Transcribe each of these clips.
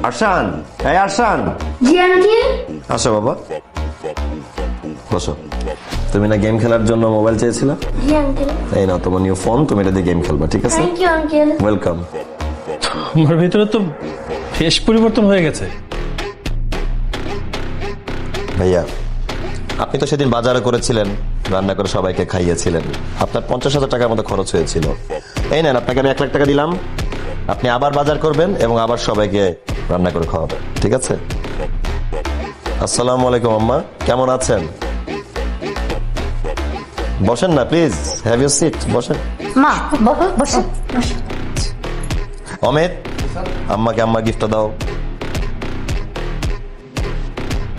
আরশান, এই আরশান, জি আঙ্কেল। আসো বাবা, বসো। তুমি না গেম খেলার জন্য মোবাইল চেয়েছিলে? জি আঙ্কেল। এই নাও তোমার নিউ ফোন, তুমি এটা দিয়ে গেম খেলবা, ঠিক আছে? Thank you uncle. ওয়েলকাম। আমার ভিতরে তো বেশ পরিবর্তন হয়ে গেছে। ভাইয়া, আপনি তো সেদিন বাজারে করেছিলেন, রান্না করে সবাইকে খাইয়েছিলেন, আপনার 50,000 টাকার মতো খরচ হয়েছিল। এই নেন, আপনাকে আমি 1 লাখ টাকা দিলাম, আপনি আবার বাজার করবেন এবং আবার সবাইকে রান্না করে খাওয়াবেন, ঠিক আছে? আসসালামু আলাইকুম আম্মা, কেমন আছেন? বসেন না প্লিজ, হ্যাভ ইউ সিট, বসেন। মা বসো। অমিত, আম্মাকে আম্মা গিফটটা দাও।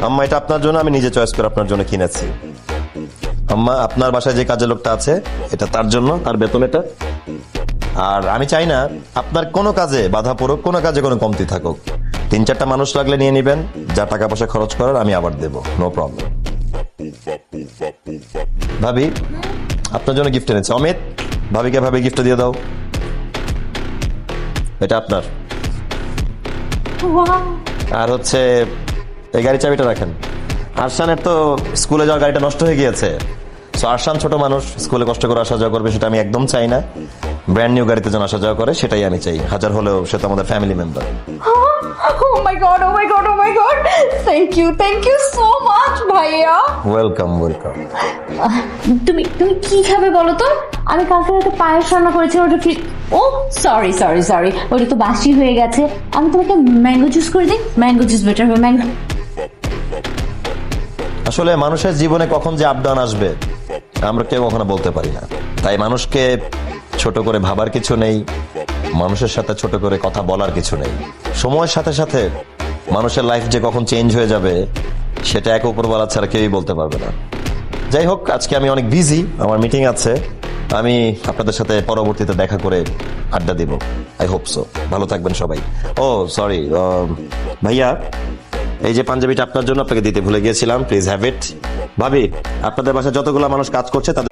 আম্মা, এটা আপনার জন্য, আমি নিজে চয়েস করে আপনার জন্য কিনেছি। আম্মা, আপনার বাসায় যে কাজের লোকটা আছে, এটা তার জন্য, তার বেতন এটা। আর আমি চাই না আপনার কোনো কাজে বাধা পড়ুক, কোনো কাজে কোনো কমতি থাকুক। 3-4টা মানুষ লাগলে নিয়ে নিবেন, যা টাকা পয়সা খরচ করার আমি আবার দেব, নো প্রবলেম। ভাবি, আপনার জন্য গিফট এনেছি। অমিত, ভাবিকে ভাবি গিফট দিয়ে দাও, এটা আপনার। আর হচ্ছে এই গাড়ি চাবিটা রাখেন। আরশানের তো স্কুলে যাওয়ার গাড়িটা নষ্ট হয়ে গিয়েছে, সো আরশান ছোট মানুষ, স্কুলে কষ্ট করে আসা যাওয়া করবে, সেটা আমি একদম চাই না। ব্র্যান্ড নিউ গাড়িতে যেন আসা যাওয়া করে, সেটাই আমি চাই, হাজার হলেও সে তো আমাদের family member. Oh my god, oh my god, oh my god. Thank you so much ভাইয়া। Welcome welcome. তুমি কি খাবে বলো তো? আমি কালকে রাতে পায়েস রান্না করেছি, ওটা ঠিক। ও সরি, ওটা তো বাসি হয়ে গেছে। আমি তোমাকে ম্যাঙ্গো জুস করে দিই, ম্যাঙ্গো জুস বেটার হবে। ম্যাঙ্গো। আসলে মানুষের জীবনে কখন যে আপ ডাউন আসবে আমরা কেউ কখনো বলতে পারি না, তাই মানুষকে ছোট করে ভাবার কিছু নেই, মানুষের সাথে ছোট করে কথা বলার কিছু নেই। সময়ের সাথে সাথে মানুষের লাইফ যে কখন চেঞ্জ হয়ে যাবে সেটা এক উপরওয়ালা ছাড়া কেউই বলতে পারবে না। যাই হোক, আজকে আমি অনেক বিজি, আমার মিটিং আছে, আমি আপনাদের সাথে পরবর্তীতে দেখা করে আড্ডা দিব। I hope so. ভালো থাকবেন সবাই। ও সরি ভাইয়া, এই যে পাঞ্জাবিটা আপনার জন্য, আপনাকে দিতে ভুলে গিয়েছিলাম, প্লিজ হ্যাভ ইট। ভাবি, আপনাদের বাসায় যতগুলো মানুষ কাজ করছে তাদের